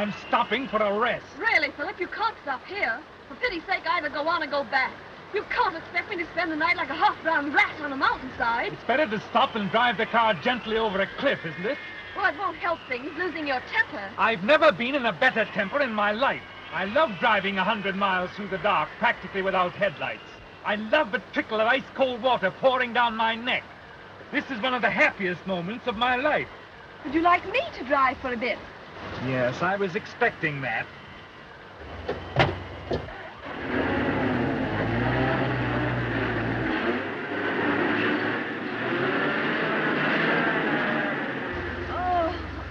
I'm stopping for a rest. Really, Philip, you can't stop here. For pity's sake, either go on or go back. You can't expect me to spend the night like a half-drowned rat on a mountainside. It's better to stop and drive the car gently over a cliff, isn't it? Well, it won't help things, losing your temper. I've never been in a better temper in my life. I love driving 100 miles through the dark, practically without headlights. I love the trickle of ice-cold water pouring down my neck. This is one of the happiest moments of my life. Would you like me to drive for a bit? Yes, I was expecting that.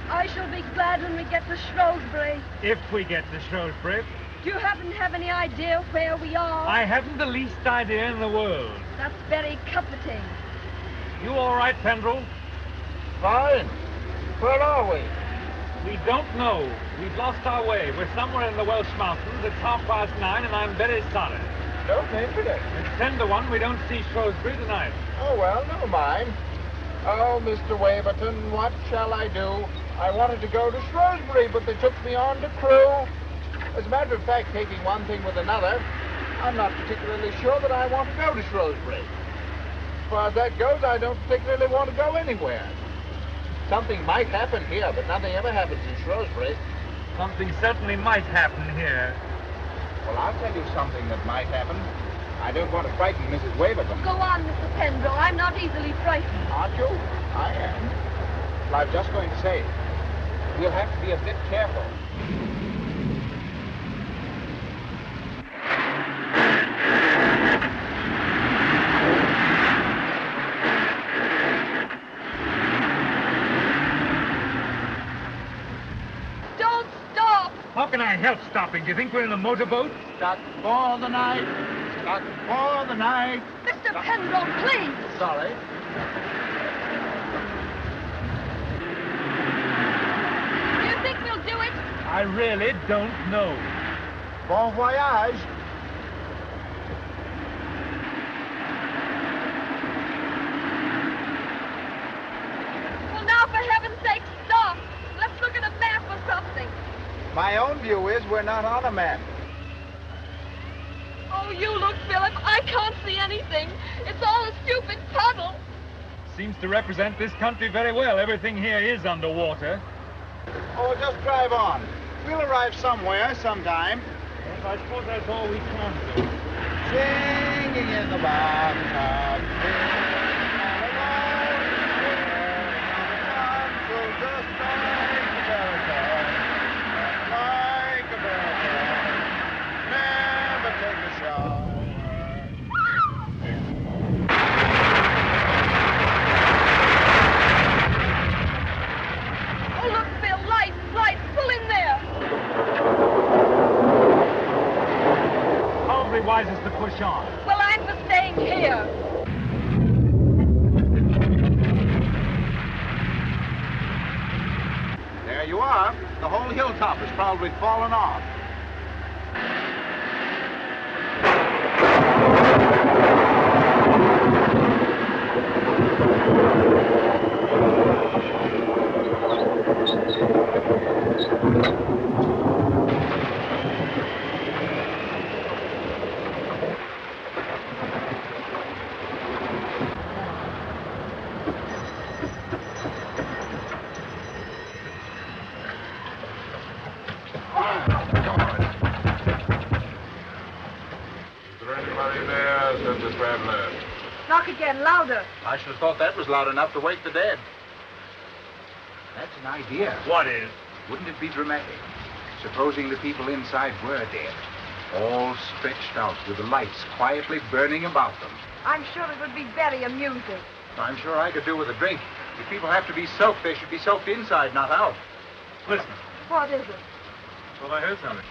I shall be glad when we get to Shrewsbury. If we get to Shrewsbury. Do you happen to have any idea where we are? I haven't the least idea in the world. That's very comforting. You all right, Pendrell? Fine. Where are we? We don't know. We've lost our way. We're somewhere in the Welsh mountains. It's 9:30, and I'm very sorry. Don't mention it. It's 10 to 1. We don't see Shrewsbury tonight. Oh, well, never mind. Oh, Mr. Waverton, what shall I do? I wanted to go to Shrewsbury, but they took me on to Crewe. As a matter of fact, taking one thing with another, I'm not particularly sure that I want to go to Shrewsbury. As far as that goes, I don't particularly want to go anywhere. Something might happen here, but nothing ever happens in Shrewsbury. Something certainly might happen here. Well, I'll tell you something that might happen. I don't want to frighten Mrs. Waverton. Go on, Mr. Pendrell. I'm not easily frightened. Aren't you? I am. Well, I was just going to say, we'll have to be a bit careful. Don't stop! How can I help stopping? Do you think we're in a motorboat? Stuck for the night. Stuck for the night. Mr. Pendrell, please! Sorry. Do you think we'll do it? I really don't know. Bon voyage. Well, now, for heaven's sake, stop! Let's look at a map or something. My own view is we're not on a map. Oh, you look, Philip. I can't see anything. It's all a stupid puddle. Seems to represent this country very well. Everything here is underwater. Oh, just drive on. We'll arrive somewhere, sometime. Yes, I suppose that's all we can do. Singing in the bathtub. So just like a baritone. Like a baritone. Never take a shower. Oh, look, Phil. Lights. Pull in there. Probably wisest to push on. Well, I'm for staying here. There you are. The whole hilltop has probably fallen off. Knock again, louder. I should have thought that was loud enough to wake the dead. That's an idea. What is? Wouldn't it be dramatic? Supposing the people inside were dead, all stretched out with the lights quietly burning about them. I'm sure it would be very amusing. I'm sure I could do with a drink. If people have to be soaked, they should be soaked inside, not out. Listen. What is it? Well, I heard something.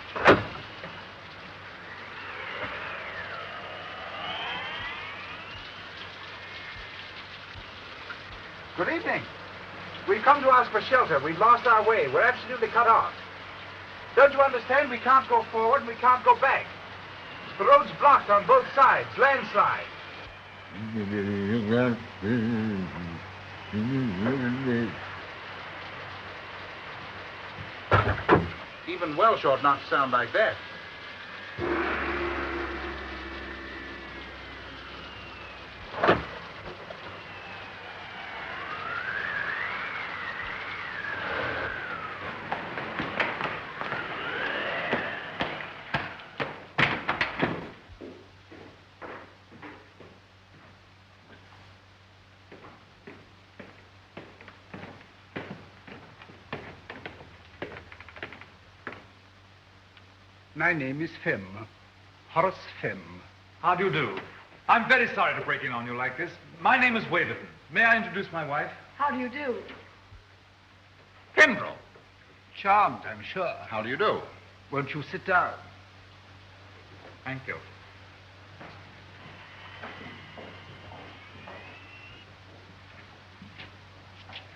Good evening. We've come to ask for shelter. We've lost our way. We're absolutely cut off. Don't you understand? We can't go forward and we can't go back. The road's blocked on both sides. Landslide. even Welsh ought not to sound like that. My name is Fem. Horace Fem. How do you do? I'm very sorry to break in on you like this. My name is Waverton. May I introduce my wife? How do you do? Pembroke. Charmed, I'm sure. How do you do? Won't you sit down? Thank you.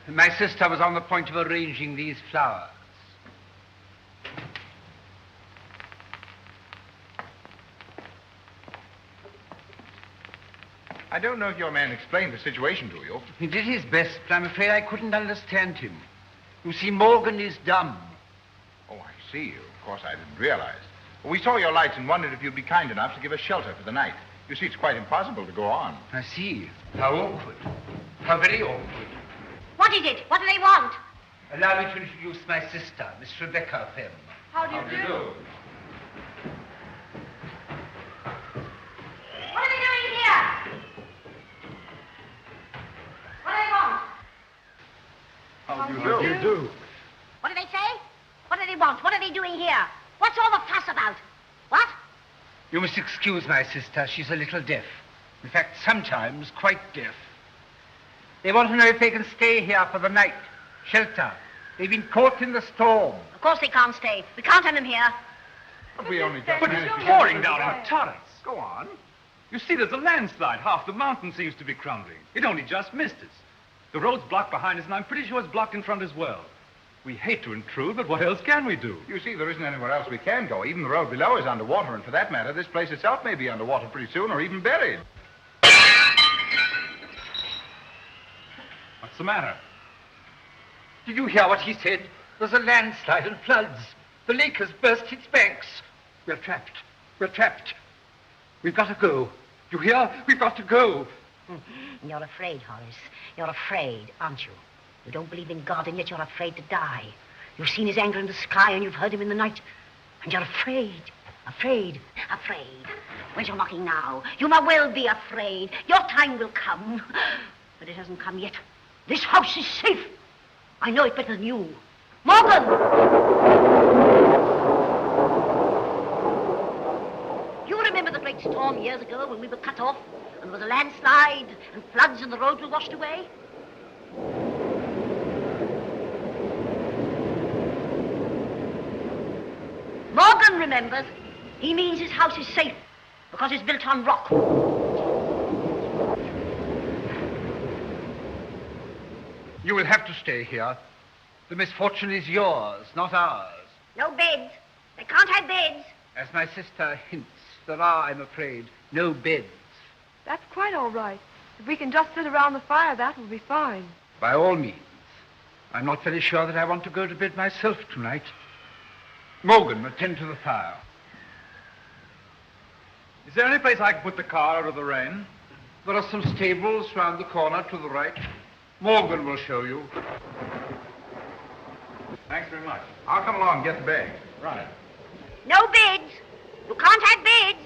My sister was on the point of arranging these flowers. I don't know if your man explained the situation to you. He did his best, but I'm afraid I couldn't understand him. You see, Morgan is dumb. Oh, I see. Of course, I didn't realize. We saw your lights and wondered if you'd be kind enough to give us shelter for the night. You see, it's quite impossible to go on. I see. How awkward. How very awkward. What is it? What do they want? Allow me to introduce my sister, Miss Rebecca Fem. How do you do? What are they doing here? What do they want? How do you do? What do they say? What do they want? What are they doing here? What's all the fuss about? What? You must excuse my sister. She's a little deaf. In fact, sometimes quite deaf. They want to know if they can stay here for the night. Shelter. They've been caught in the storm. Of course they can't stay. We can't have them here. We only just But managed it's to pouring down in torrents. Go on. You see, there's a landslide. Half the mountain seems to be crumbling. It only just missed us. The road's blocked behind us, and I'm pretty sure it's blocked in front as well. We hate to intrude, but what else can we do? You see, there isn't anywhere else we can go. Even the road below is underwater, and for that matter, this place itself may be underwater pretty soon, or even buried. What's the matter? Did you hear what he said? There's a landslide and floods. The lake has burst its banks. We're trapped. We're trapped. We've got to go. You hear? We've got to go. You're afraid, Horace. You're afraid, aren't you? You don't believe in God, and yet you're afraid to die. You've seen his anger in the sky, and you've heard him in the night. And you're afraid. Afraid. Where's your mocking now? You may well be afraid. Your time will come. But it hasn't come yet. This house is safe. I know it better than you. Morgan! You remember the great storm years ago when we were cut off, and there was a landslide, and floods, and the roads were washed away? Morgan remembers. He means his house is safe because it's built on rock. You will have to stay here. The misfortune is yours, not ours. No beds. They can't have beds. As my sister hints, there are, I'm afraid, no beds. That's quite all right. If we can just sit around the fire, that will be fine. By all means. I'm not very sure that I want to go to bed myself tonight. Morgan, attend to the fire. Is there any place I can put the car out of the rain? There are some stables round the corner to the right. Morgan will show you. Thanks very much. I'll come along and get the bag. Right. No beds. You can't have beds.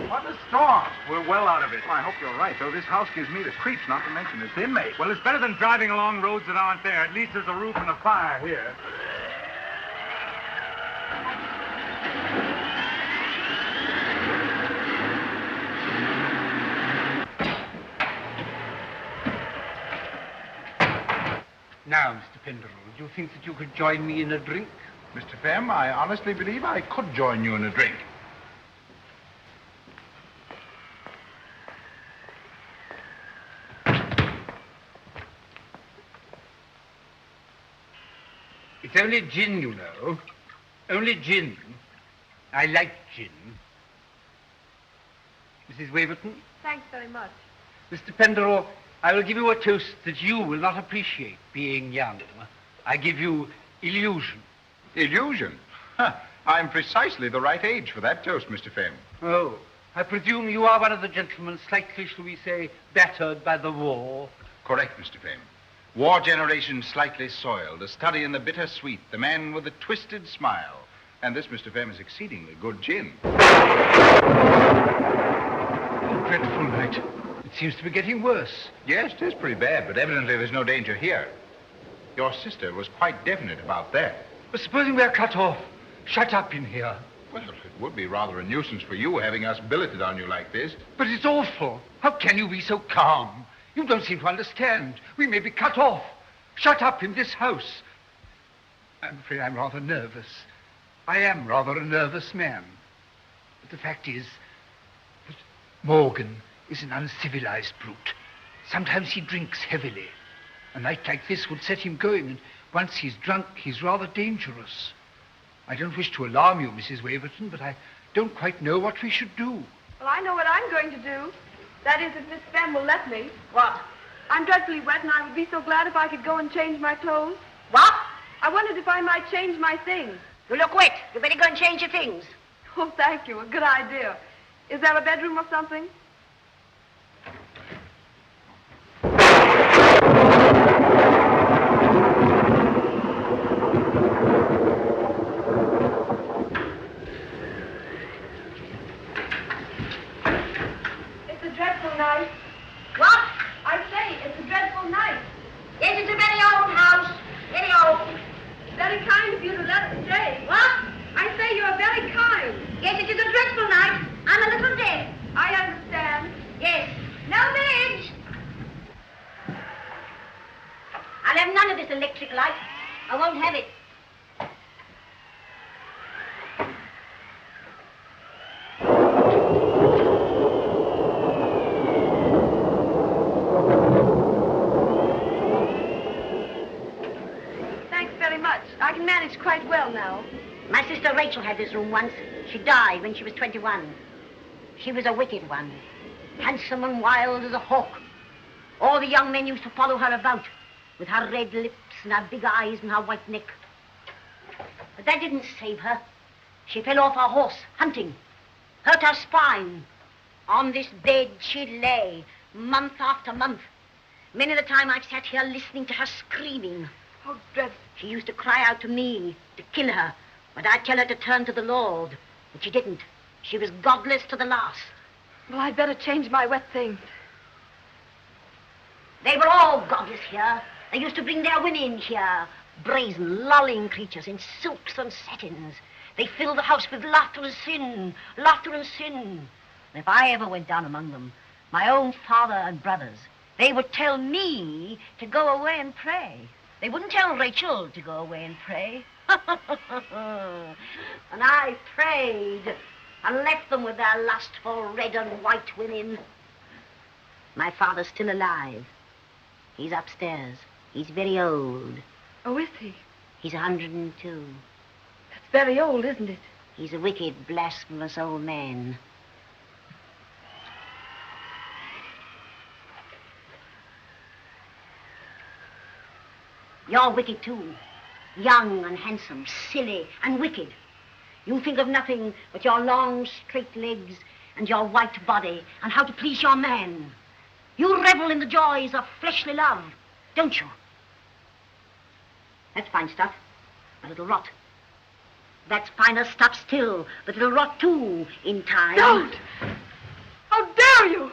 What a storm. We're well out of it. Well, I hope you're right, though. This house gives me the creeps, not to mention its inmate. Well, it's better than driving along roads that aren't there. At least there's a roof and a fire here. Now, Mr. Penderell, do you think that you could join me in a drink? Mr. Fem, I honestly believe I could join you in a drink. It's only gin, you know. Only gin. I like gin. Mrs. Waverton? Thanks very much. Mr. Penderell, I will give you a toast that you will not appreciate, being young. I give you illusion. Illusion? Huh. I'm precisely the right age for that toast, Mr. Fenn. Oh, I presume you are one of the gentlemen slightly, shall we say, battered by the war. Correct, Mr. Fenn. War generation slightly soiled, a study in the bittersweet, the man with a twisted smile. And this, Mr. Fenn, is exceedingly good gin. Oh, dreadful night. It seems to be getting worse. Yes, it is pretty bad, but evidently there's no danger here. Your sister was quite definite about that. But supposing we're cut off, shut up in here. Well, it would be rather a nuisance for you having us billeted on you like this. But it's awful. How can you be so calm? You don't seem to understand. We may be cut off. Shut up in this house. I'm afraid I'm rather nervous. I am rather a nervous man. But the fact is that Morgan is an uncivilized brute. Sometimes he drinks heavily. A night like this would set him going, and once he's drunk, he's rather dangerous. I don't wish to alarm you, Mrs. Waverton, but I don't quite know what we should do. Well, I know what I'm going to do. That is, if Miss Fenn will let me. What? I'm dreadfully wet, and I would be so glad if I could go and change my clothes. What? I wondered if I might change my things. You look wet. You better go and change your things. Oh, thank you. A good idea. Is there a bedroom or something? It's a dreadful night. What? I say, it's a dreadful night. Yes, it's a very old house. Very old. Very kind of you to let us stay. What? I say you're very kind. Yes, it is a dreadful night. I'm a little deaf. I understand. Yes. No bridge. I'll have none of this electric light. I won't have it. Thanks very much. I can manage quite well now. My sister Rachel had this room once. She died when she was 21. She was a wicked one, handsome and wild as a hawk. All the young men used to follow her about, with her red lips and her big eyes and her white neck. But that didn't save her. She fell off her horse, hunting, hurt her spine. On this bed she lay, month after month. Many the time I've sat here listening to her screaming. How dreadful. She used to cry out to me to kill her, but I'd tell her to turn to the Lord. But she didn't. She was godless to the last. Well, I'd better change my wet things. They were all godless here. They used to bring their women here, brazen, lolling creatures in silks and satins. They filled the house with laughter and sin, laughter and sin. And if I ever went down among them, my own father and brothers, they would tell me to go away and pray. They wouldn't tell Rachel to go away and pray. And I prayed and left them with their lustful red and white women. My father's still alive. He's upstairs. He's very old. Oh, is he? He's 102. That's very old, isn't it? He's a wicked, blasphemous old man. You're wicked, too. Young and handsome, silly and wicked. You think of nothing but your long, straight legs and your white body and how to please your man. You revel in the joys of fleshly love, don't you? That's fine stuff, but it'll rot. That's finer stuff still, but it'll rot, too, in time. Don't! How dare you!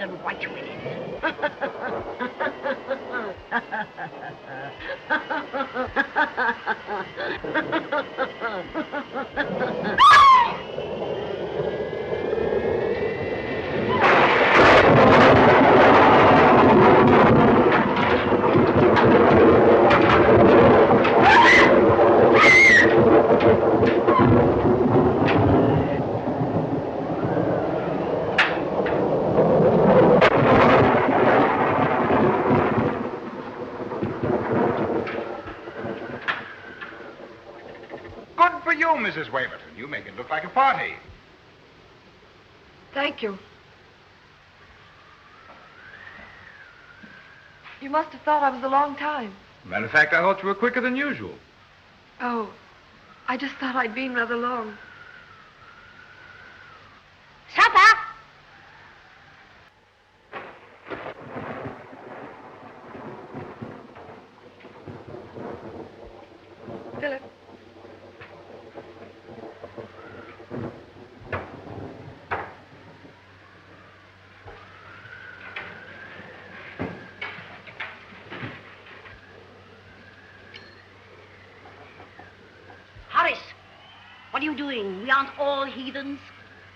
and white women. Mrs. Waverton. You make it look like a party. Thank you. You must have thought I was a long time. Matter of fact, I thought you were quicker than usual. Oh, I just thought I'd been rather long. Supper! Philip. Horace, what are you doing? We aren't all heathens.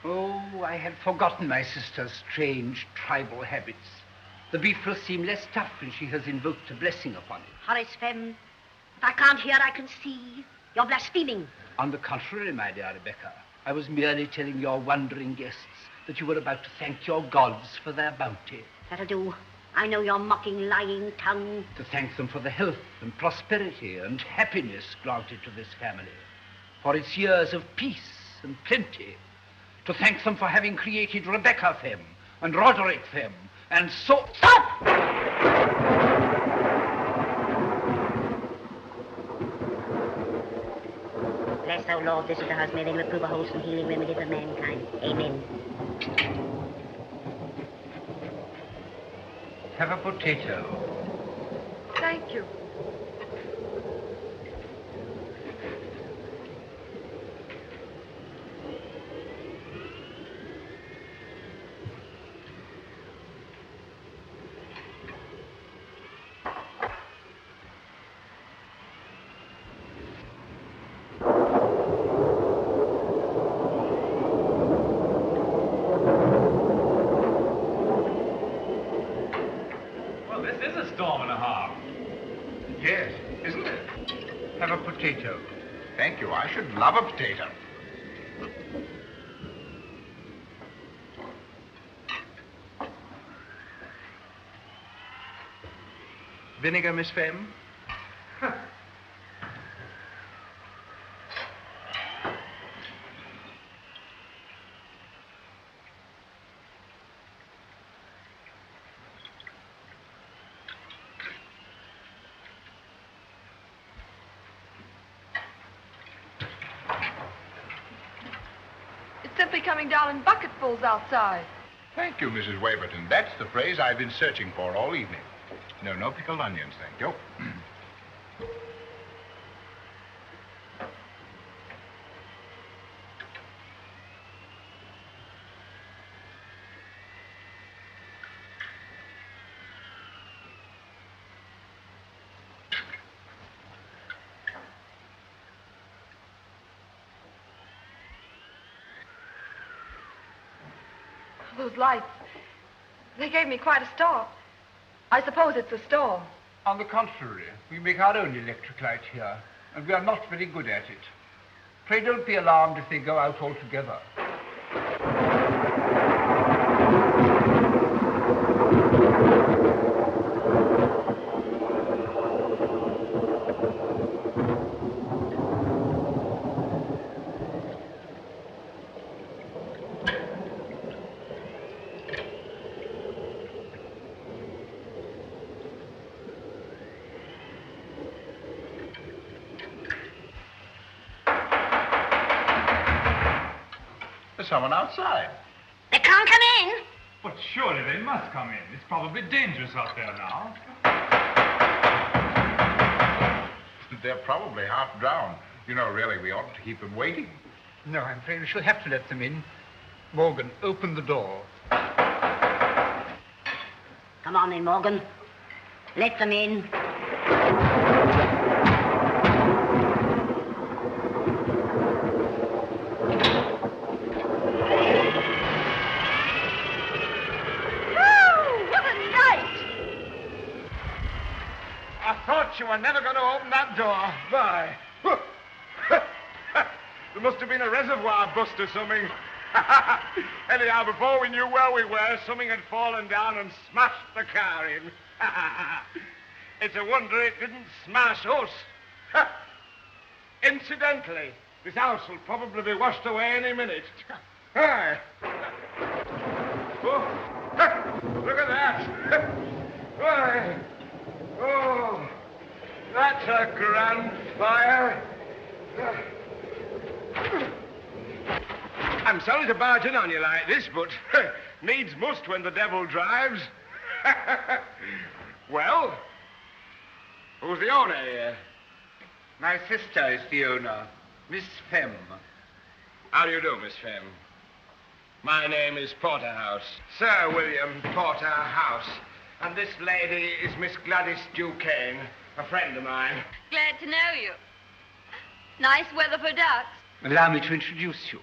Oh, I had forgotten my sister's strange tribal habits. The beef will seem less tough when she has invoked a blessing upon it. Horace Fem, if I can't hear, I can see. You're blaspheming. On the contrary, my dear Rebecca, I was merely telling your wondering guests that you were about to thank your gods for their bounty. That'll do. I know your mocking, lying tongue. To thank them for the health and prosperity and happiness granted to this family, for its years of peace and plenty. To thank them for having created Rebecca Fem and Roderick Fem and so... Stop! Bless thou, Lord, this is the house, may they reprove a wholesome healing remedy for mankind. Amen. Have a potato. Thank you. Yes, isn't it? Have a potato. Thank you. I should love a potato. Vinegar, Miss Fem? Simply coming down in bucketfuls outside. Thank you, Mrs. Waverton. That's the phrase I've been searching for all evening. No pickled onions, thank you. Those lights, they gave me quite a start. I suppose it's a storm. On the contrary, we make our own electric light here, and we are not very good at it. Pray don't be alarmed if they go out altogether. There's someone outside. They can't come in. But surely they must come in. It's probably dangerous out there now. They're probably half drowned. You know, really, we oughtn't to keep them waiting. No, I'm afraid we shall have to let them in. Morgan, open the door. Come on in, Morgan. Let them in. I thought you were never going to open that door. Why? There must have been a reservoir bust or something. Anyhow, before we knew where we were, something had fallen down and smashed the car in. It's a wonder it didn't smash us. Incidentally, this house will probably be washed away any minute. Hi. Oh, look at that. Why? Oh, that's a grand fire. I'm sorry to barge in on you like this, but needs must when the devil drives. Well, who's the owner here? My sister is the owner, Miss Femme. How do you do, Miss Femme? My name is Porterhouse, Sir William Porterhouse. And this lady is Miss Gladys Duquesne, a friend of mine. Glad to know you. Nice weather for ducks. Allow me to introduce you.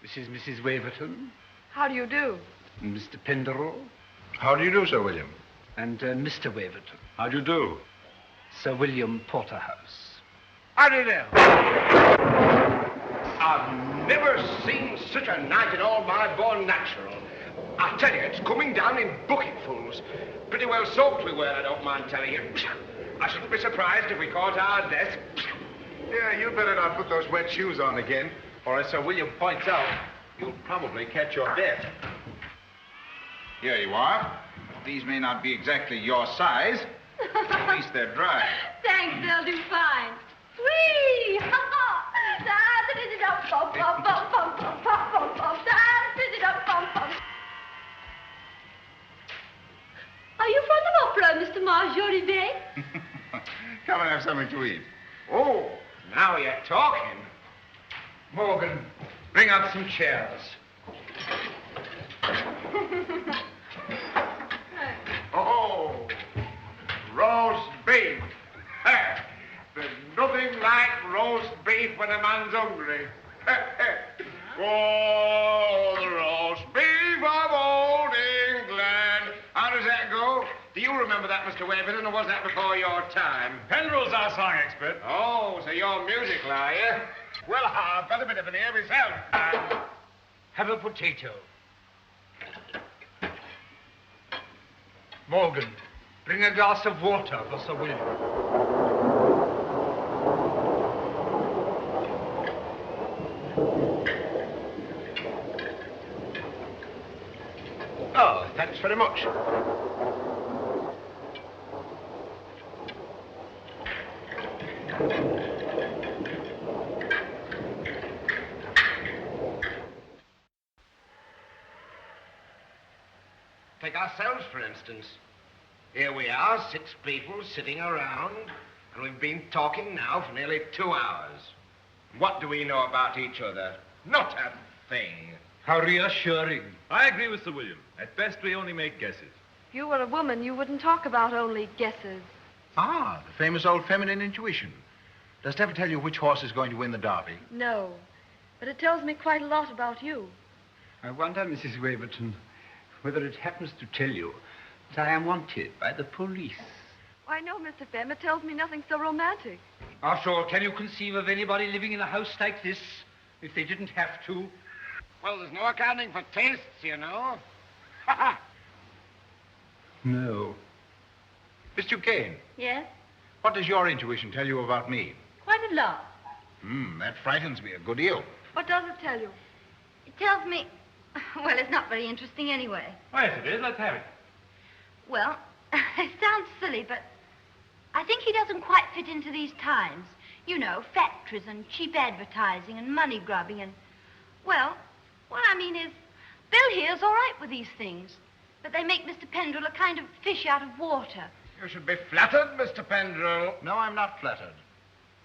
This is Mrs. Waverton, How do you do? and Mr. Penderell, How do you do, Sir William? and Mr. Waverton, How do you do? Sir William Porterhouse. How do you do? I've never seen such a night in all my born natural. I tell you, it's coming down in bucketfuls. Pretty well soaked we were, I don't mind telling you. I shouldn't be surprised if we caught our death. Yeah, you'd better not put those wet shoes on again, or as Sir William points out, you'll probably catch your death. Here you are. These may not be exactly your size. At least they're dry. Thanks, they'll do fine. Whee! Are you from the opera, Mr. Marjorie Bay? Come and have something to eat. Oh, now you're talking. Morgan, bring up some chairs. Oh, roast beef. There's nothing like roast beef when a man's hungry. Oh, the roast beef of old England. How does that go? Do you remember that, Mr. Waverton, or was that before your time? Penderell's our song expert. Oh, so you're musical, are you? Well, I've got a bit of an ear myself. Have a potato. Morgan, bring a glass of water for Sir William. Oh, thanks very much. Take ourselves, for instance. Here we are, 6 people sitting around, and we've been talking now for nearly 2 hours. What do we know about each other? Not a thing. How reassuring. I agree with Sir William. At best, we only make guesses. If you were a woman, you wouldn't talk about only guesses. Ah, the famous old feminine intuition. Does it ever tell you which horse is going to win the Derby? No, but it tells me quite a lot about you. I wonder, Mrs. Waverton, whether it happens to tell you that I am wanted by the police. Why, no, Mr. Femme, it tells me nothing so romantic. After all, can you conceive of anybody living in a house like this if they didn't have to? Well, there's no accounting for tastes, you know. No. Miss Duquesne, Yes? what does your intuition tell you about me? Quite a lot. That frightens me a good deal. What does it tell you? It tells me, well, it's not very interesting anyway. Oh, yes, it is. Let's have it. Well, it sounds silly, but I think he doesn't quite fit into these times. You know, factories and cheap advertising and money grubbing and, well, what I mean is, Bill here's all right with these things, but they make Mr. Penderell a kind of fish out of water. You should be flattered, Mr. Penderell. No, I'm not flattered.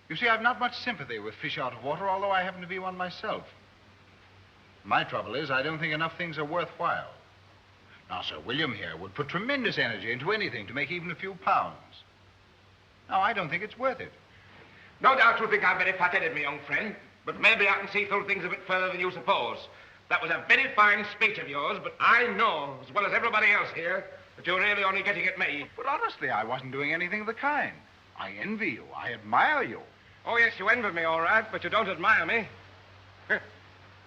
You see, I've not much sympathy with fish out of water, although I happen to be one myself. My trouble is I don't think enough things are worthwhile. Now, Sir William here would put tremendous energy into anything to make even a few pounds. Now, I don't think it's worth it. No doubt you think I'm very fat-headed, my young friend, but maybe I can see through things a bit further than you suppose. That was a very fine speech of yours, but I know, as well as everybody else here, that you're really only getting at me. But honestly, I wasn't doing anything of the kind. I envy you. I admire you. Oh, yes, you envy me, all right, but you don't admire me.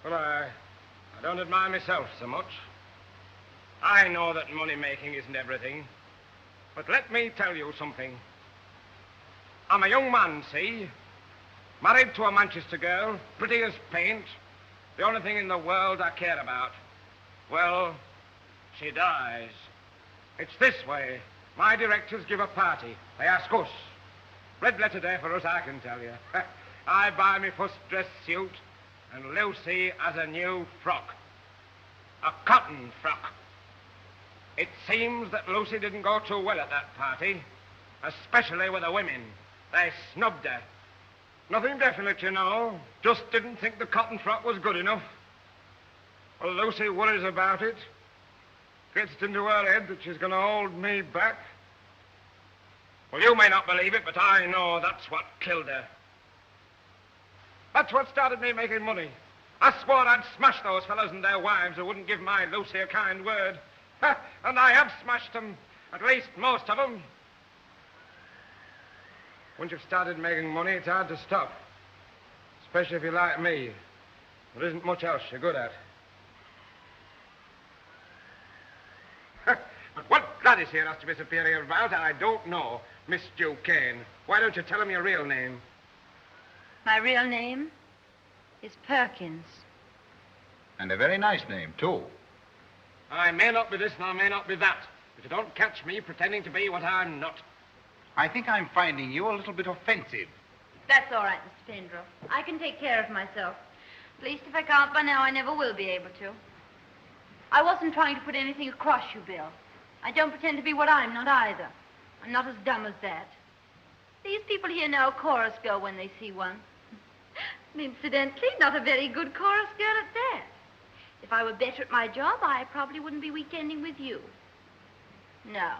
Well, I don't admire myself so much. I know that money-making isn't everything, but let me tell you something. I'm a young man, see? Married to a Manchester girl, pretty as paint. The only thing in the world I care about. Well, she dies. It's this way. My directors give a party. They ask us. Red letter day for us, I can tell you. I buy me first dress suit, and Lucy has a new frock. A cotton frock. It seems that Lucy didn't go too well at that party, especially with the women. They snubbed her. Nothing definite, you know. Just didn't think the cotton frock was good enough. Well, Lucy worries about it. Gets it into her head that she's going to hold me back. Well, you may not believe it, but I know that's what killed her. That's what started me making money. I swore I'd smash those fellows and their wives who wouldn't give my Lucy a kind word. And I have smashed them, at least most of them. Once you've started making money, it's hard to stop. Especially if you're like me. There isn't much else you're good at. But what Gladys here has to be superior about, I don't know. Miss Duquesne. Why don't you tell him your real name? My real name is Perkins. And a very nice name, too. I may not be this and I may not be that, but you don't catch me pretending to be what I'm not. I think I'm finding you a little bit offensive. That's all right, Mr. Pendrell. I can take care of myself. At least if I can't by now, I never will be able to. I wasn't trying to put anything across you, Bill. I don't pretend to be what I'm not either. I'm not as dumb as that. These people here know a chorus girl when they see one. And incidentally, not a very good chorus girl at that. If I were better at my job, I probably wouldn't be weekending with you. No,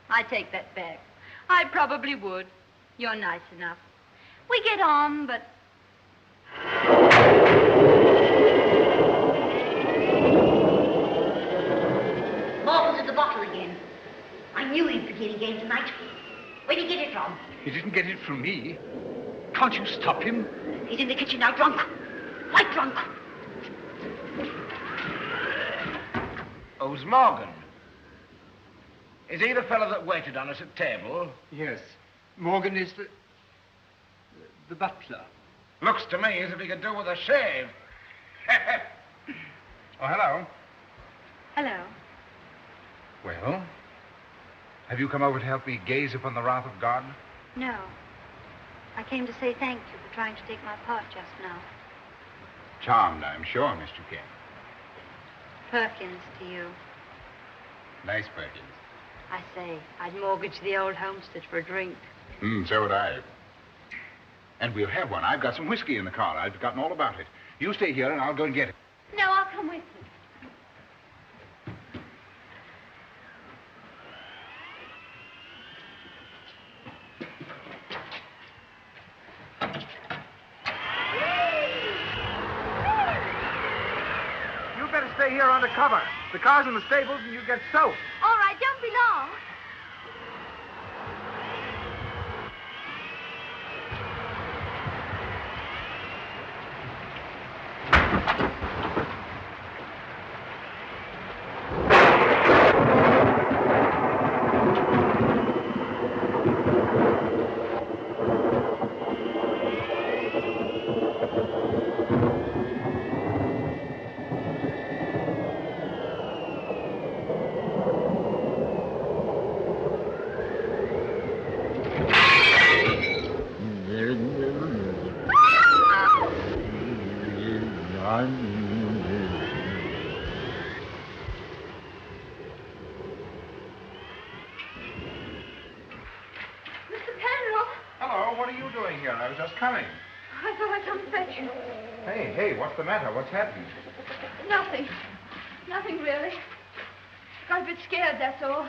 I take that back. I probably would. You're nice enough. We get on, but... Morgan's at the bottle again. I knew he'd begin again tonight. Where'd he get it from? He didn't get it from me. Can't you stop him? He's in the kitchen now, drunk. Quite drunk. Who's Morgan? Is he the fellow that waited on us at table? Yes. Morgan is the butler. Looks to me as if he could do with a shave. Oh, hello. Hello. Well, have you come over to help me gaze upon the wrath of God? No. I came to say thank you for trying to take my part just now. Charmed, I'm sure, Miss Duquesne. Perkins to you. Nice Perkins. I say, I'd mortgage the old homestead for a drink. So would I. And we'll have one. I've got some whiskey in the car. I've forgotten all about it. You stay here and I'll go and get it. No, I'll come with you. You better stay here under cover. The car's in the stables and you get soaked. All right, don't be long. Coming. I thought I'd come fetch you. Hey, what's the matter? What's happened? Nothing. Nothing, really. Got a bit scared, that's all.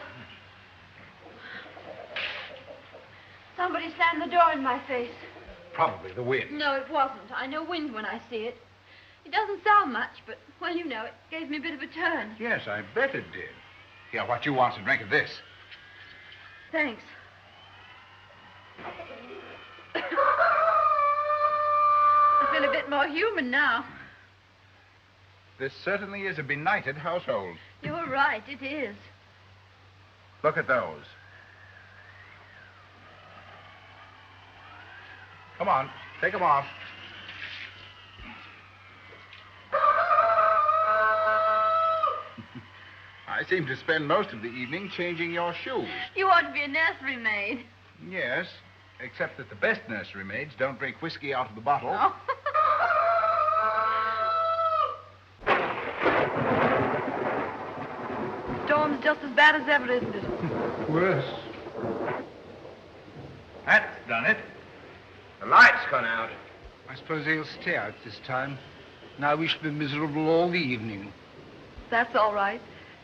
Somebody slammed the door in my face. Probably the wind. No, it wasn't. I know wind when I see it. It doesn't sound much, but, well, you know, it gave me a bit of a turn. Yes, I bet it did. Here, what you want to drink of this? Thanks. I feel a bit more human now. This certainly is a benighted household. You're right, it is. Look at those. Come on, take them off. I seem to spend most of the evening changing your shoes. You ought to be a nursery maid. Yes, except that the best nursery maids don't drink whiskey out of the bottle. Oh. Storm's just as bad as ever, isn't it? Worse. That's done it. The light's gone out. I suppose they'll stay out this time. Now we shall be miserable all the evening. That's all right.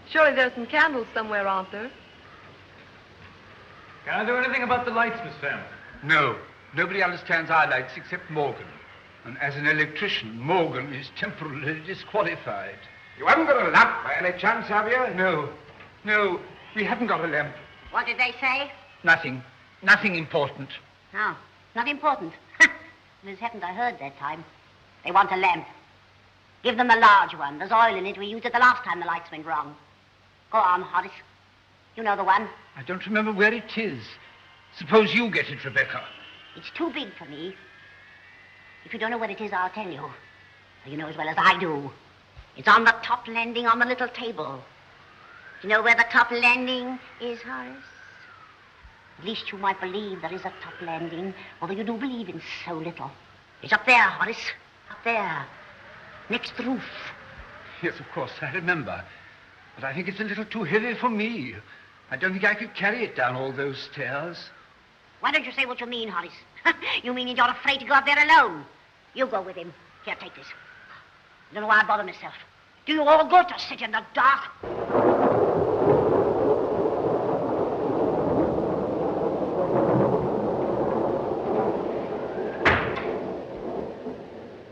Surely there's some candles somewhere, aren't there? Can I do anything about the lights, Miss Fenn? No. Nobody understands our lights except Morgan. And as an electrician, Morgan is temporarily disqualified. You haven't got a lamp by any chance, have you? No, we haven't got a lamp. What did they say? Nothing important. No, not important. Liz, haven't I heard that time? They want a lamp. Give them the large one. There's oil in it. We used it the last time the lights went wrong. Go on, Horace. You know the one. I don't remember where it is. Suppose you get it, Rebecca. It's too big for me. If you don't know what it is, I'll tell you. You know as well as I do. It's on the top landing on the little table. Do you know where the top landing is, Horace? At least you might believe there is a top landing, although you do believe in so little. It's up there, Horace. Up there. Next the roof. Yes, of course, I remember. But I think it's a little too heavy for me. I don't think I could carry it down all those stairs. Why don't you say what you mean, Horace? You mean you're afraid to go up there alone? You go with him. Here, take this. I don't know why I bother myself. Do you all go to sit in the dark?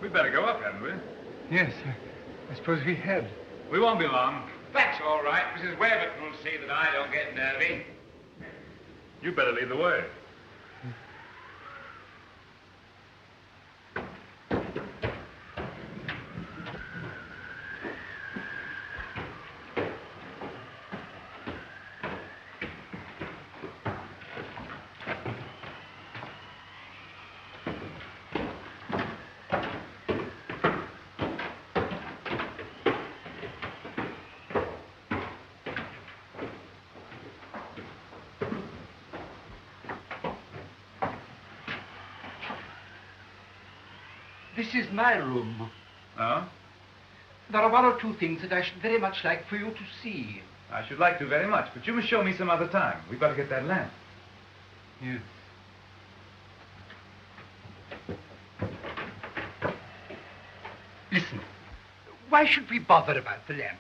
We'd better go up, hadn't we? Yes, I suppose we had. We won't be long. That's all right. Mrs. Waverton will see that I don't get nervy. You better lead the way. This is my room. Oh? There are one or two things that I should very much like for you to see. I should like to very much, but you must show me some other time. We've got to get that lamp. Yes. Listen, why should we bother about the lamp?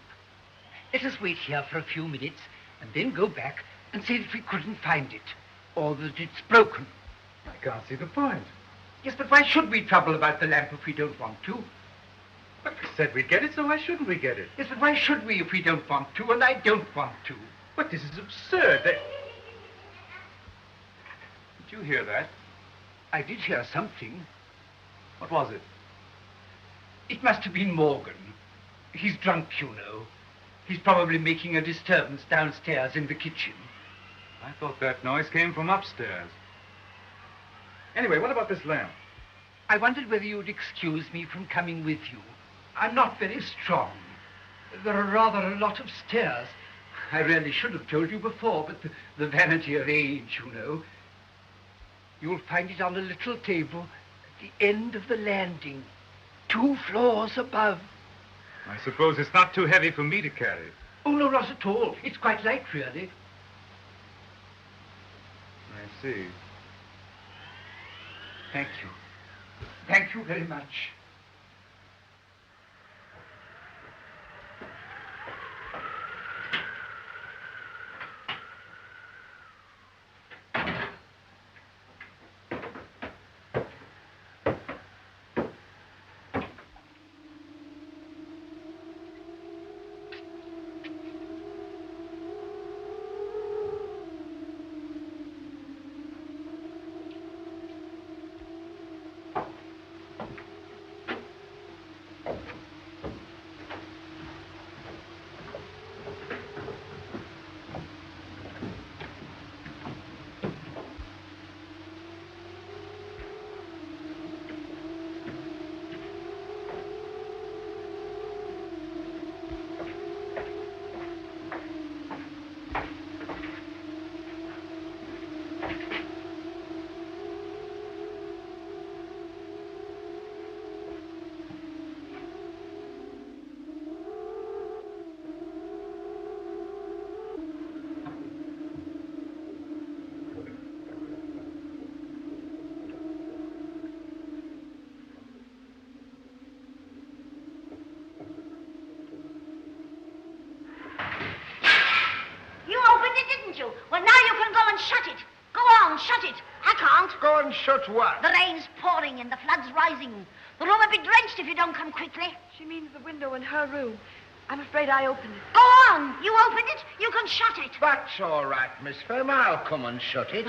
Let us wait here for a few minutes and then go back and say that we couldn't find it or that it's broken. I can't see the point. Yes, but why should we trouble about the lamp if we don't want to? But we said we'd get it, so why shouldn't we get it? Yes, but why should we if we don't want to, and I don't want to? But this is absurd. Did you hear that? I did hear something. What was it? It must have been Morgan. He's drunk, you know. He's probably making a disturbance downstairs in the kitchen. I thought that noise came from upstairs. Anyway, what about this lamp? I wondered whether you'd excuse me from coming with you. I'm not very strong. There are rather a lot of stairs. I really should have told you before, but the vanity of age, you know. You'll find it on a little table at the end of the landing, 2 floors above. I suppose it's not too heavy for me to carry. Oh, no, not at all. It's quite light, really. I see. Thank you. Thank you very much. and shut what? The rain's pouring and the flood's rising. The room will be drenched if you don't come quickly. She means the window in her room. I'm afraid I opened it. Go on. You opened it. You can shut it. That's all right, Miss Firma. I'll come and shut it.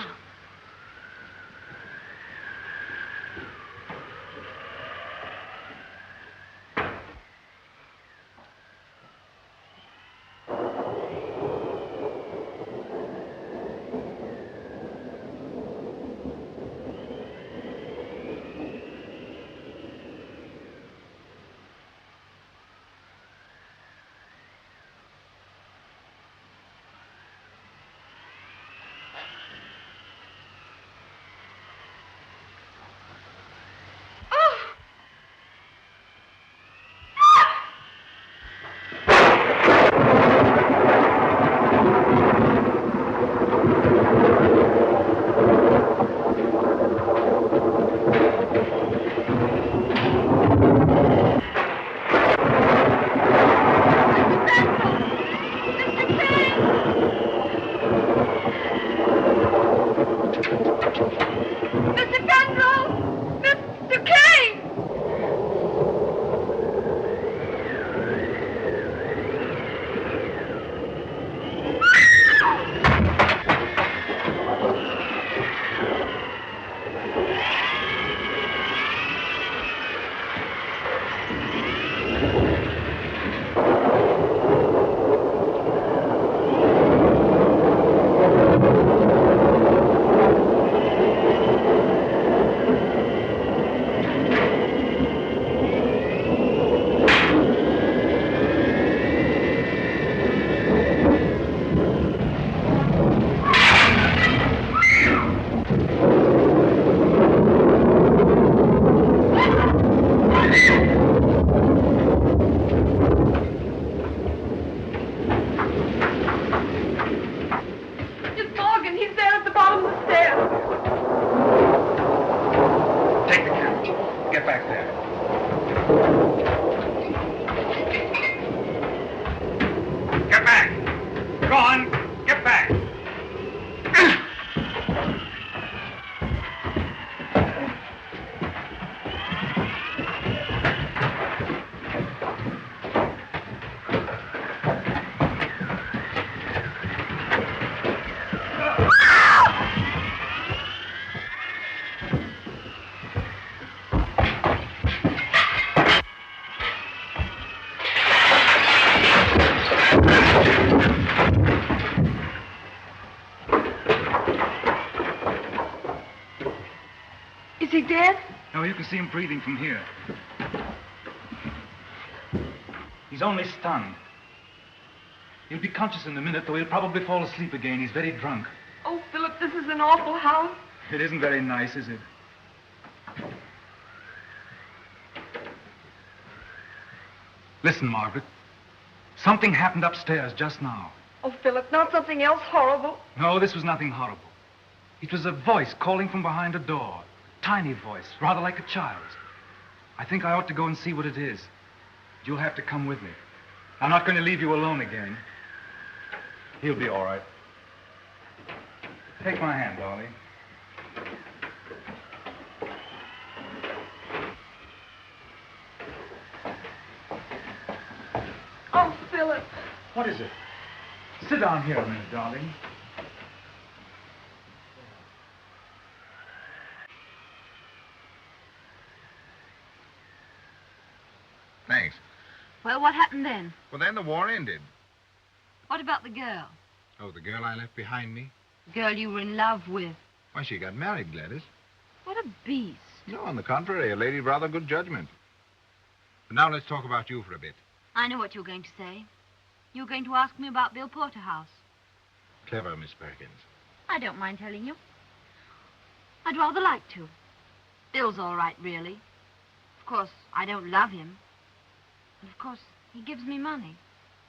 Is he dead? No, you can see him breathing from here. He's only stunned. He'll be conscious in a minute, though he'll probably fall asleep again. He's very drunk. Oh, Philip, this is an awful house. It isn't very nice, is it? Listen, Margaret. Something happened upstairs just now. Oh, Philip, not something else horrible. No, this was nothing horrible. It was a voice calling from behind a door. Tiny voice, rather like a child's. I think I ought to go and see what it is. You'll have to come with me. I'm not going to leave you alone again. He'll be all right. Take my hand, darling. Oh, Philip. What is it? Sit down here a minute, darling. Thanks. Well, what happened then? Well, then the war ended. What about the girl? Oh, the girl I left behind me? The girl you were in love with. Why, she got married, Gladys. What a beast. No, on the contrary, a lady of rather good judgment. But now let's talk about you for a bit. I know what you're going to say. You're going to ask me about Bill Porterhouse. Clever, Miss Perkins. I don't mind telling you. I'd rather like to. Bill's all right, really. Of course, I don't love him. And of course, he gives me money.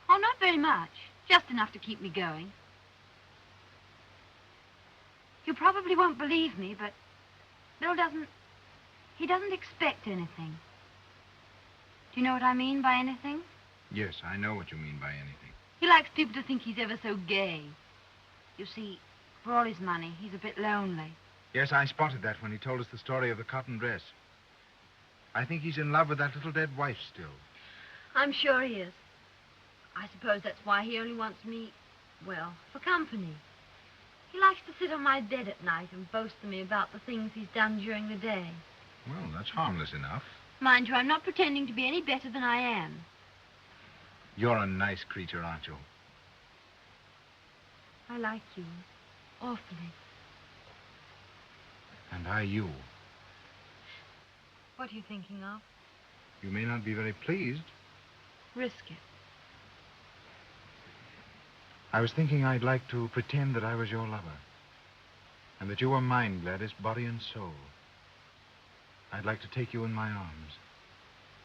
Oh, not very much. Just enough to keep me going. You probably won't believe me, but Bill he doesn't expect anything. Do you know what I mean by anything? Yes, I know what you mean by anything. He likes people to think he's ever so gay. You see, for all his money, he's a bit lonely. Yes, I spotted that when he told us the story of the cotton dress. I think he's in love with that little dead wife still. I'm sure he is. I suppose that's why he only wants me, well, for company. He likes to sit on my bed at night and boast to me about the things he's done during the day. Well, that's harmless enough. Mind you, I'm not pretending to be any better than I am. You're a nice creature, aren't you? I like you. Awfully. And I you. What are you thinking of? You may not be very pleased. Risk it. I was thinking I'd like to pretend that I was your lover. And that you were mine, Gladys, body and soul. I'd like to take you in my arms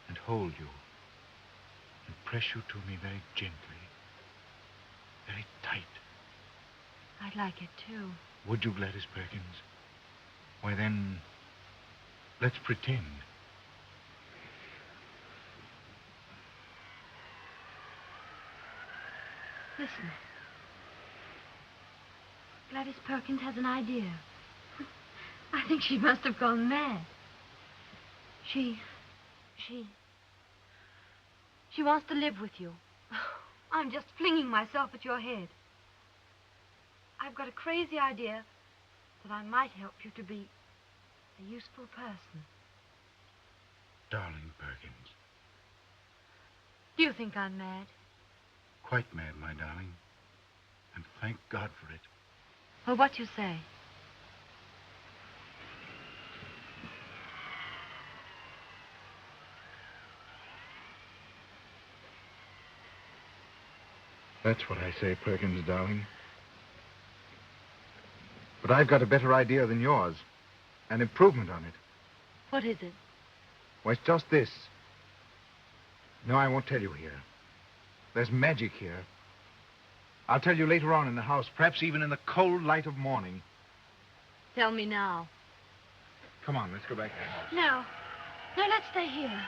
and hold you and press you to me very gently, very tight. I'd like it, too. Would you, Gladys Perkins? Why, then, let's pretend. Listen. Gladys Perkins has an idea. I think she must have gone mad. She wants to live with you. I'm just flinging myself at your head. I've got a crazy idea that I might help you to be a useful person. Darling Perkins. Do you think I'm mad? Quite mad, my darling. And thank God for it. Well, what you say? That's what I say, Perkins, darling. But I've got a better idea than yours. An improvement on it. What is it? Well, it's just this. No, I won't tell you here. There's magic here. I'll tell you later on in the house, perhaps even in the cold light of morning. Tell me now. Come on, let's go back to the house. No. No, let's stay here.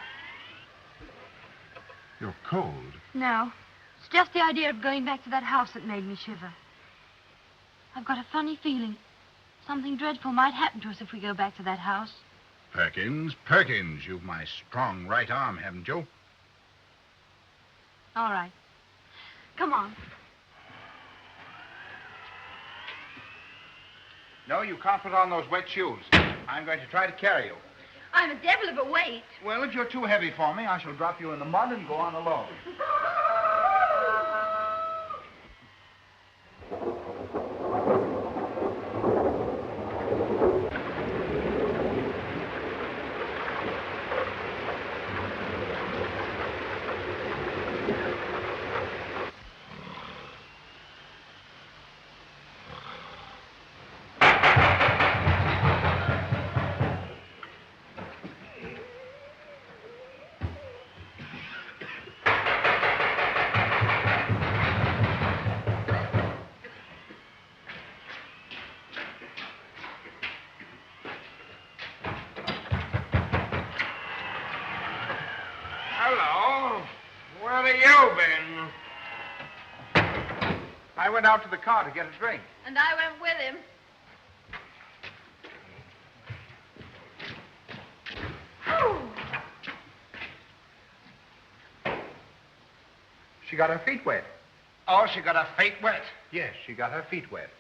You're cold. No. It's just the idea of going back to that house that made me shiver. I've got a funny feeling something dreadful might happen to us if we go back to that house. Perkins, you've my strong right arm, haven't you? All right. Come on. No, you can't put on those wet shoes. I'm going to try to carry you. I'm a devil of a weight. Well, if you're too heavy for me, I shall drop you in the mud and go on alone. Hello. Where have you been? I went out to the car to get a drink. And I went with him. She got her feet wet. Oh, she got her feet wet. Yes, she got her feet wet.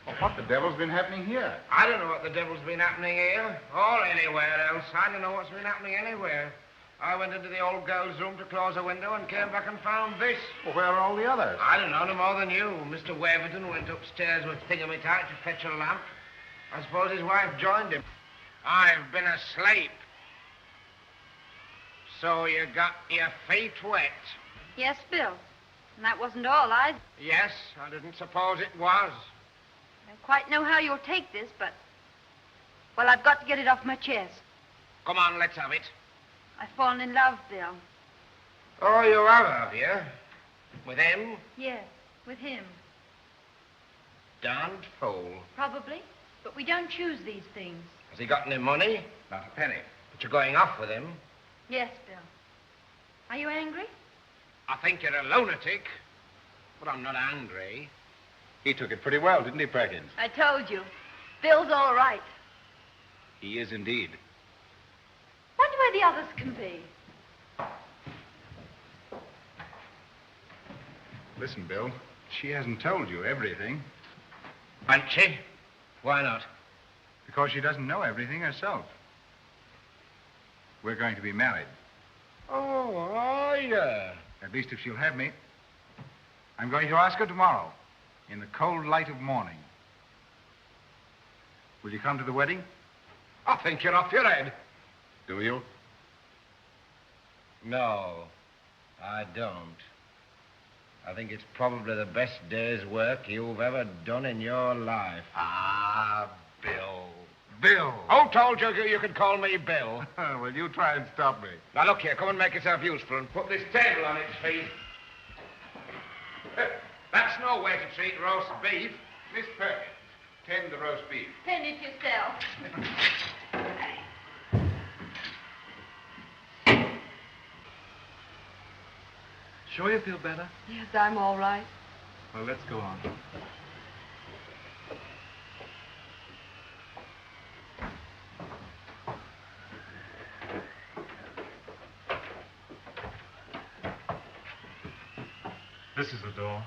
Well, what the devil's been happening here? I don't know what the devil's been happening here or anywhere else. I don't know what's been happening anywhere. I went into the old girl's room to close a window and came back and found this. Well, where are all the others? I don't know, no more than you. Mr. Waverton went upstairs with Thingamy-Tight to fetch a lamp. I suppose his wife joined him. I've been asleep. So you got your feet wet? Yes, Bill. And that wasn't all. Yes, I didn't suppose it was. I don't quite know how you'll take this, but... Well, I've got to get it off my chest. Come on, let's have it. I've fallen in love, Bill. Oh, you have you? With him? Yes, with him. Darned fool. Probably. But we don't choose these things. Has he got any money? Not a penny. But you're going off with him? Yes, Bill. Are you angry? I think you're a lunatic. But I'm not angry. He took it pretty well, didn't he, Perkins? I told you. Bill's all right. He is indeed. Wonder where the others can be. Listen, Bill, she hasn't told you everything. Hasn't she? Why not? Because she doesn't know everything herself. We're going to be married. Oh, yeah. At least if she'll have me. I'm going to ask her tomorrow, in the cold light of morning. Will you come to the wedding? I think you're off your head. Do you? No, I don't. I think it's probably the best day's work you've ever done in your life. Ah, Bill. Bill! Who told you you could call me Bill? Well, you try and stop me. Now, look here, come and make yourself useful and put this table on its feet. That's no way to treat roast beef. Miss Perkins, tend the roast beef. Tend it yourself. Sure you feel better? Yes, I'm all right. Well, let's go on. This is the door.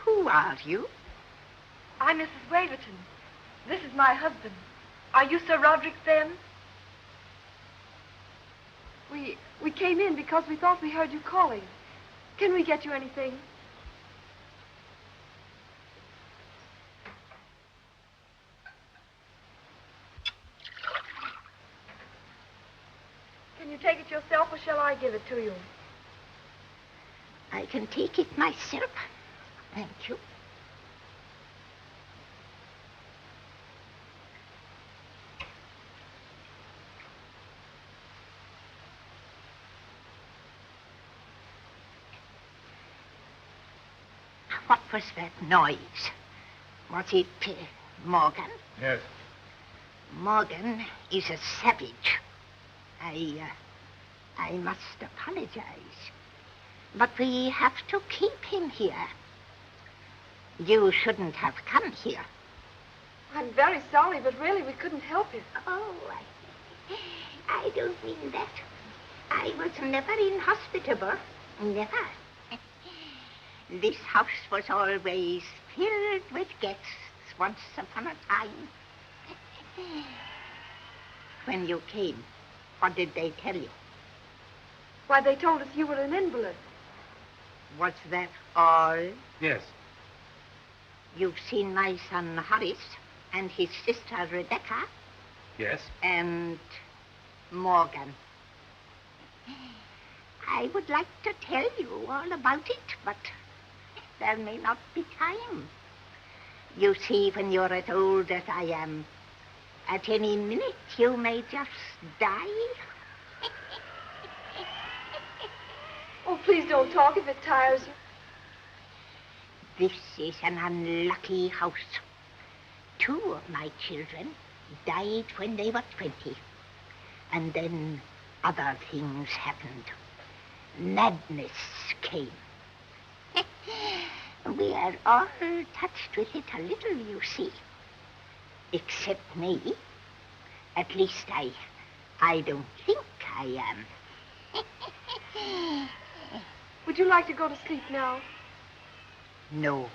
Who are you? I'm Mrs. Waverton. This is my husband. Are you Sir Roderick then? We came in because we thought we heard you calling. Can we get you anything? Can you take it yourself or shall I give it to you? I can take it myself. Thank you. What was that noise? Was it Morgan? Yes. Morgan is a savage. I must apologize. But we have to keep him here. You shouldn't have come here. I'm very sorry, but really we couldn't help it. Oh, I don't mean that. I was never inhospitable. Never. This house was always filled with guests once upon a time. When you came, what did they tell you? Why, they told us you were an invalid. Was that all? Yes. You've seen my son Horace and his sister Rebecca Yes. and Morgan. I would like to tell you all about it, but there may not be time. You see, when you're as old as I am, at any minute you may just die. Oh, please don't talk if it tires you. This is an unlucky house. 2 of my children died when they were 20. And then other things happened. Madness came. We are all touched with it a little, you see. Except me. At least I don't think I am. Would you like to go to sleep now? No,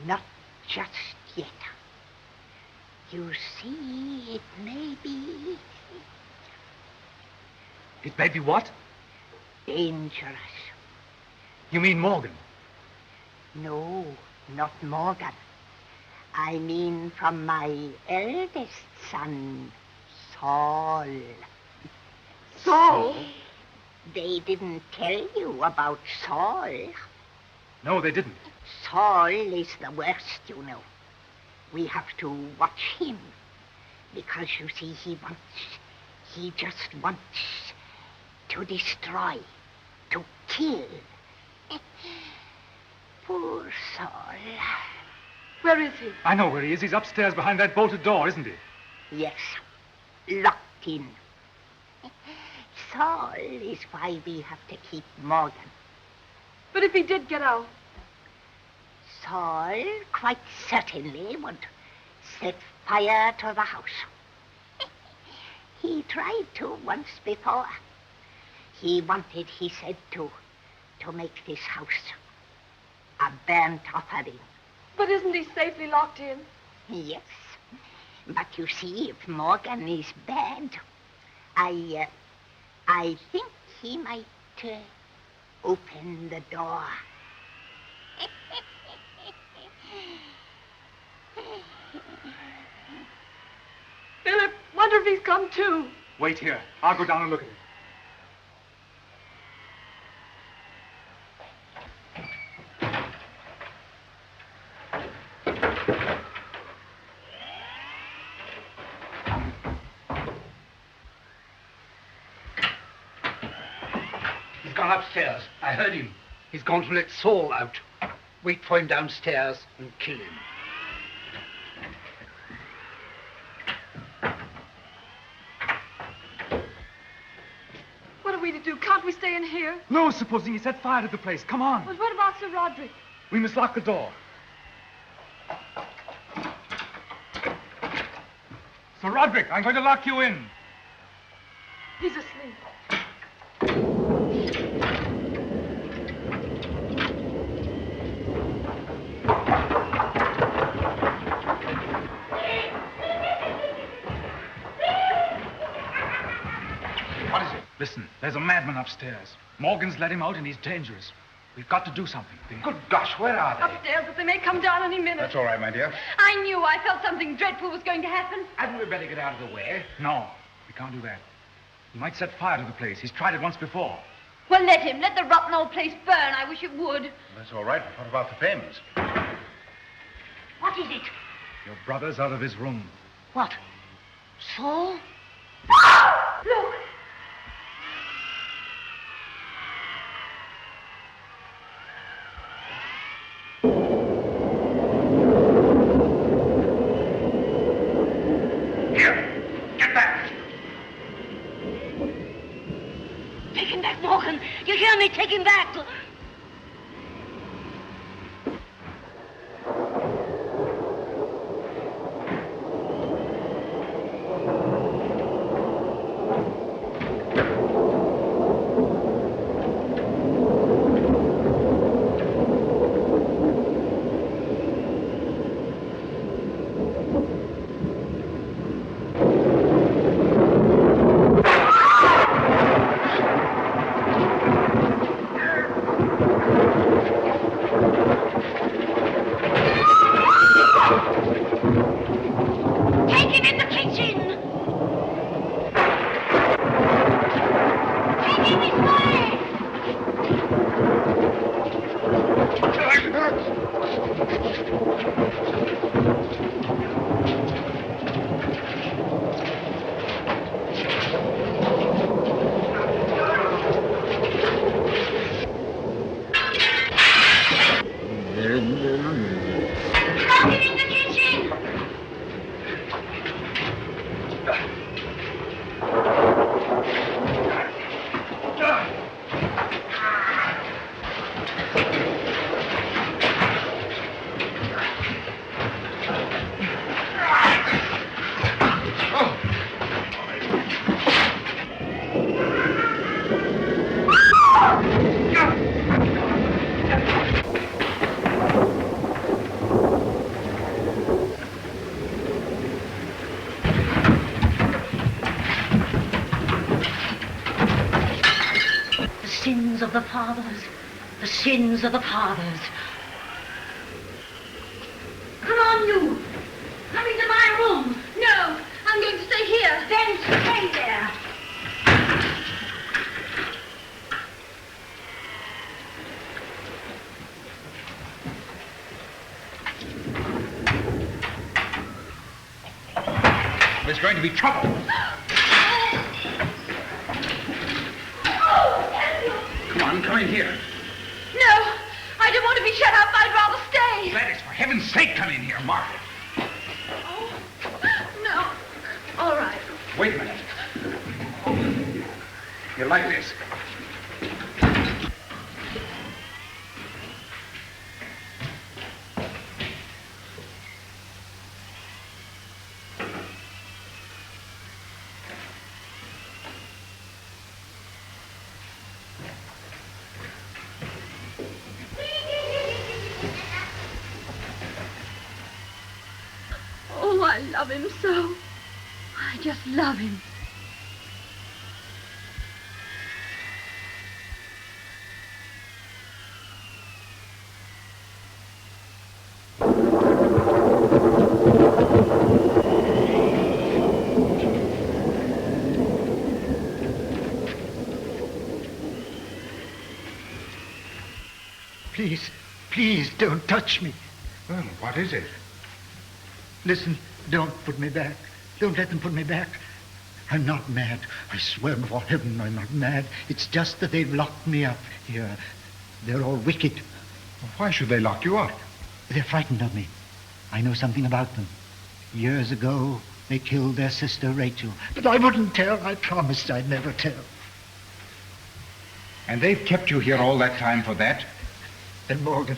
not just yet. You see, it may be... It may be what? dangerous. You mean Morgan? No, not Morgan. I mean from my eldest son, Saul. Saul? They didn't tell you about Saul. No, they didn't. Saul is the worst, you know. we have to watch him. Because, you see, he just wants to destroy, to kill. Poor soul. Where is he? I know where he is. He's upstairs behind that bolted door, isn't he? Yes, locked in. Saul is why we have to keep Morgan. But if he did get out? Saul quite certainly would set fire to the house. He tried to once before. He wanted, he said, to make this house a burnt offering. But isn't he safely locked in? Yes. But you see, if Morgan is bad, I think he might open the door. Philip, wonder if he's come too. Wait here. I'll go down and look at him. He's gone upstairs. I heard him. He's gone to let Saul out. Wait for him downstairs and kill him. What are we to do? Can't we stay in here? No, supposing he set fire to the place. Come on. But what about Sir Roderick? We must lock the door. Sir Roderick, I'm going to lock you in. He's asleep. What is it? Listen, there's a madman upstairs. Morgan's let him out and he's dangerous. We've got to do something. Good gosh, where are they? Upstairs, but they may come down any minute. That's all right, my dear. I knew. I felt something dreadful was going to happen. Hadn't we better get out of the way? No, we can't do that. He might set fire to the place. He's tried it once before. Well, let him. Let the rotten old place burn. I wish it would. That's all right, but what about the payments? What is it? Your brother's out of his room. What? Saul? Look! Get back! Take him back, Morgan. You hear me? Take him back. Sins of the fathers, the sins of the fathers. Come on, you. Come into my room. No, I'm going to stay here. Then stay there. going to be trouble. Come in here. No, I don't want to be shut up. I'd rather stay. Gladys, for heaven's sake, come in here, Margaret. Oh, no. All right. Wait a minute. Here, like this. Oh, I love him so. I just love him. Please don't touch me. Well, what is it? Listen, don't put me back. Don't let them put me back. I'm not mad. I swear before heaven I'm not mad. It's just that they've locked me up here. They're all wicked. Why should they lock you up? They're frightened of me. I know something about them. Years ago, they killed their sister Rachel. But I wouldn't tell. I promised I'd never tell. And they've kept you here all that time for that? And Morgan,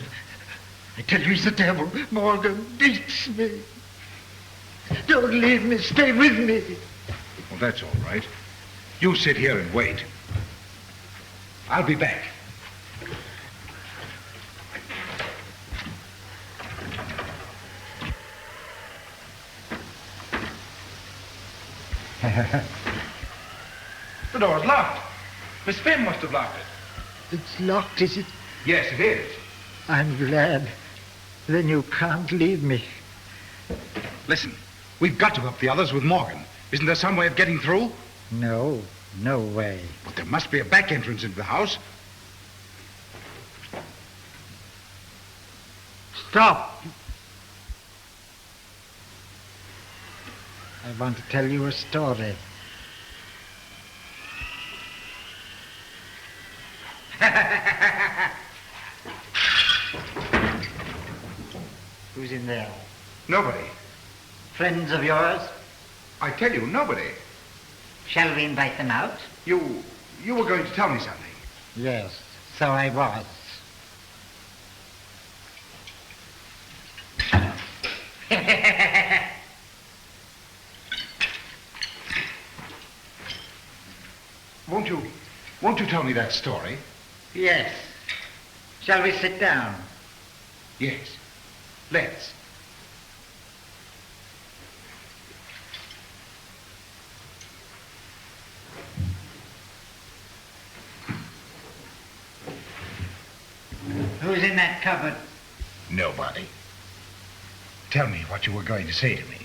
I tell you, he's the devil. Morgan beats me. Don't leave me. Stay with me. Well, that's all right. You sit here and wait. I'll be back. The door's locked. Miss Finn must have locked it. It's locked, is it? Yes, it is. I'm glad. Then you can't leave me. Listen, we've got to help the others with Morgan. Isn't there some way of getting through? No way. But there must be a back entrance into the house. Stop! I want to tell you a story. Who's in there? Nobody. Friends of yours? I tell you, nobody. Shall we invite them out? You were going to tell me something. Yes, so I was. Won't you tell me that story? Yes. Shall we sit down? Yes. Let's. Who's in that cupboard? Nobody. Tell me what you were going to say to me.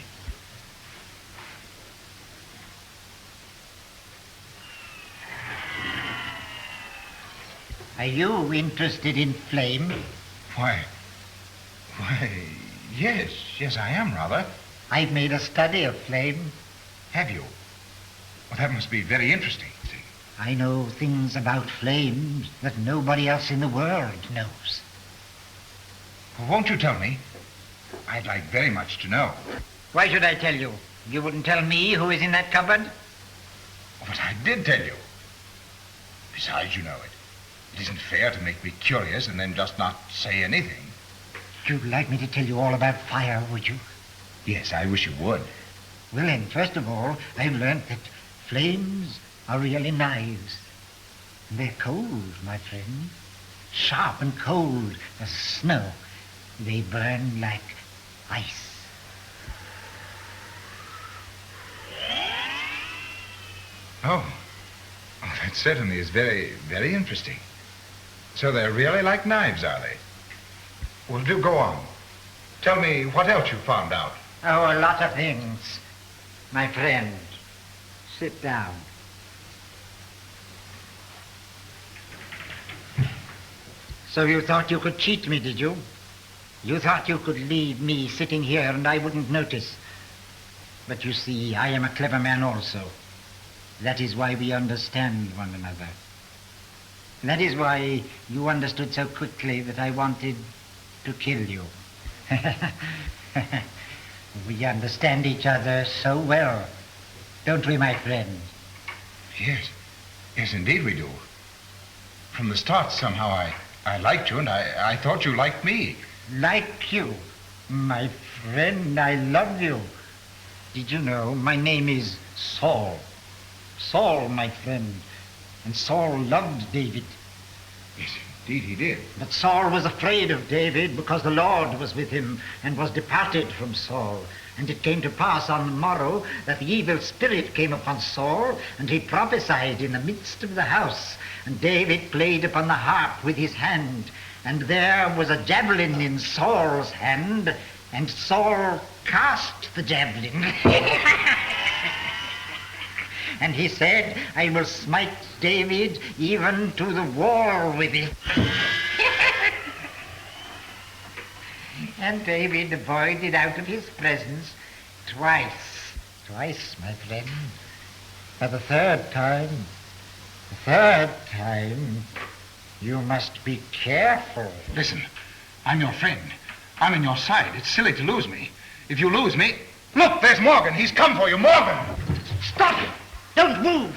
Are you interested in flame? Why, yes, I am, rather. I've made a study of flame. Have you? Well, that must be very interesting. I know things about flames that nobody else in the world knows. Well, won't you tell me? I'd like very much to know. Why should I tell you? You wouldn't tell me who is in that cupboard? But I did tell you. Besides, you know it. It isn't fair to make me curious and then just not say anything. You'd like me to tell you all about fire, would you? Yes, I wish you would. Well, then, first of all, I've learnt that flames are really knives. And they're cold, my friend. Sharp and cold as snow. They burn like ice. Oh, that certainly is very, very interesting. So they're really like knives, are they? Well, do go on. Tell me what else you found out. Oh, a lot of things, my friend. Sit down. So you thought you could cheat me, did you? You thought you could leave me sitting here and I wouldn't notice. But you see, I am a clever man also. That is why we understand one another. That is why you understood so quickly that I wanted to kill you. We understand each other so well, don't we, my friend? Yes. Yes, indeed we do. From the start, somehow, I liked you, and I thought you liked me. Like you? My friend, I love you. Did you know my name is Saul? Saul, my friend. And Saul loved David. Yes, indeed he did. But Saul was afraid of David because the Lord was with him and was departed from Saul. And it came to pass on the morrow that the evil spirit came upon Saul, and he prophesied in the midst of the house. And David played upon the harp with his hand, and there was a javelin in Saul's hand, and Saul cast the javelin. And he said, I will smite David even to the wall with it. And David avoided out of his presence twice, my friend. For the third time, you must be careful. Listen, I'm your friend. I'm on your side. It's silly to lose me. If you lose me... Look, there's Morgan. He's come for you. Morgan! Stop him! Don't move!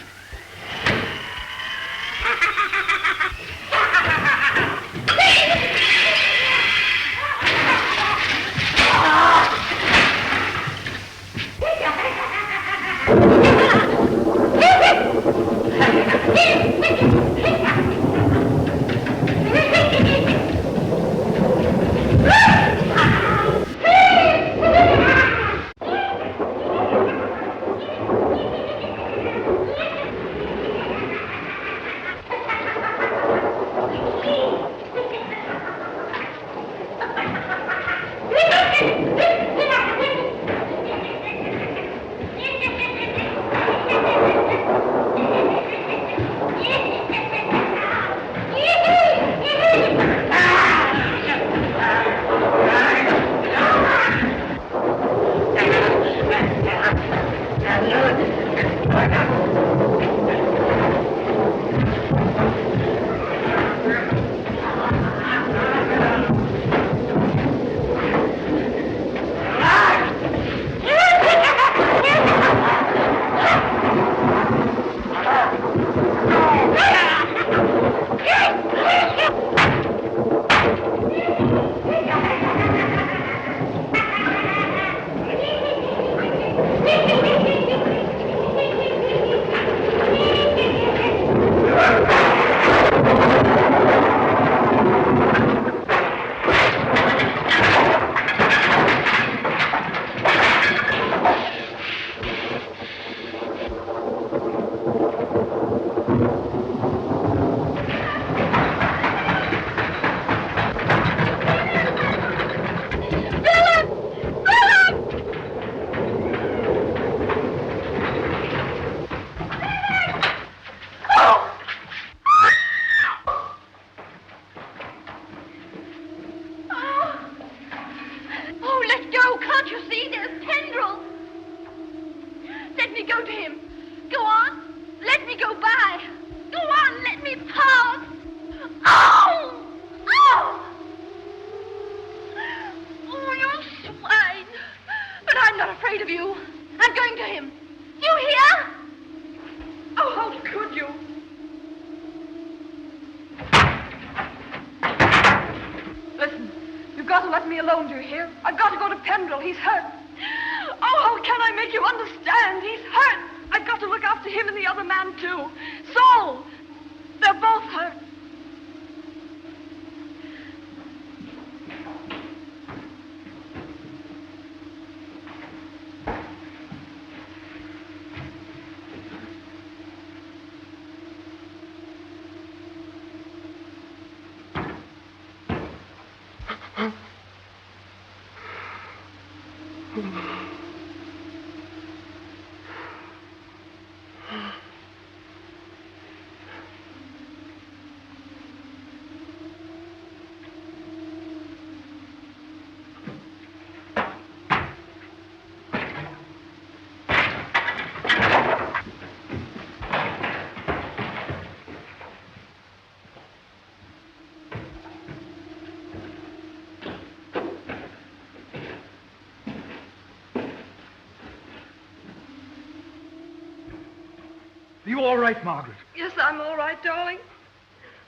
You all right, Margaret? Yes, I'm all right, darling.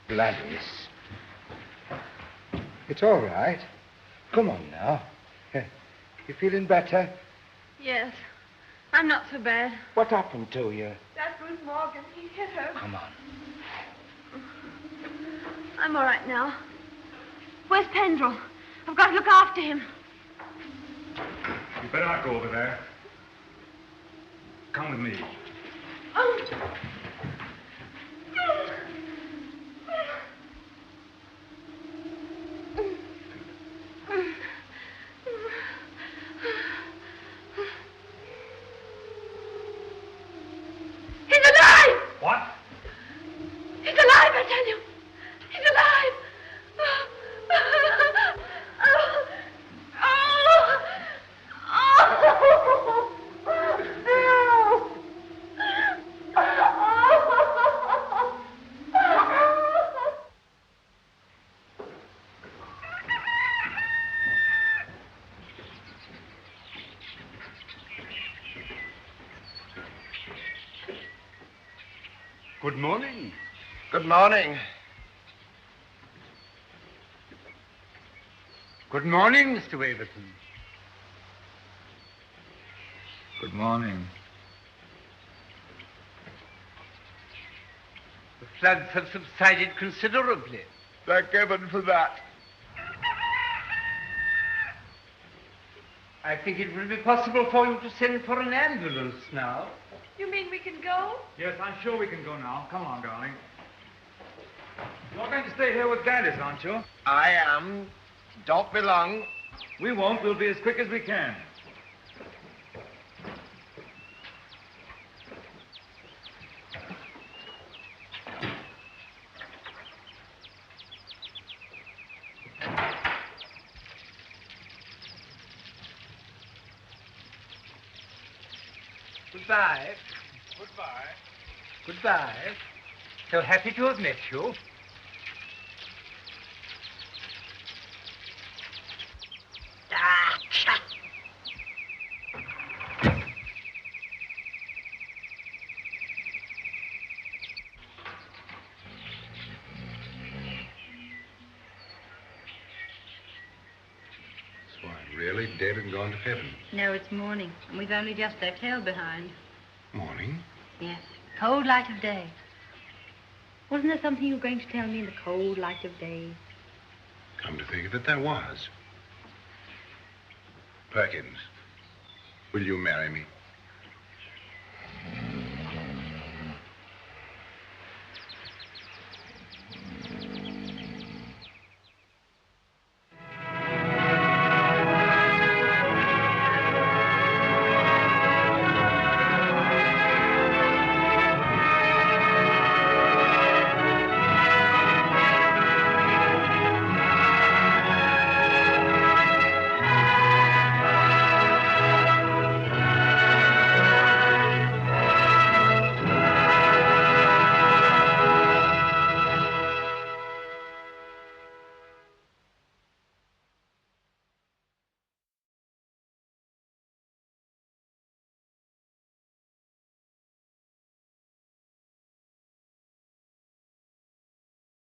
Gladys. It's all right. Come on now. You feeling better? Yes, I'm not so bad. What happened to you? That Ruth Morgan, he hit her. Come on. I'm all right now. Where's Pendrell? I've got to look after him. You better not go over there. Come with me. Oh. He's alive! What? He's alive, I tell you. He's alive. Good morning. Good morning. Good morning, Mr. Waverton. Good morning. The floods have subsided considerably. Thank heaven for that. I think it will be possible for you to send for an ambulance now. You mean we can go? Yes, I'm sure we can go now. Come on, darling. You're going to stay here with Gladys, aren't you? I am. Don't be long. We won't. We'll be as quick as we can. Goodbye. Goodbye. Goodbye. So happy to have met you. So I'm really dead and gone to heaven. No, it's morning, and we've only just left hell behind. Morning? Yes, cold light of day. Wasn't there something you were going to tell me in the cold light of day? Come to think of it, there was. Perkins, will you marry me?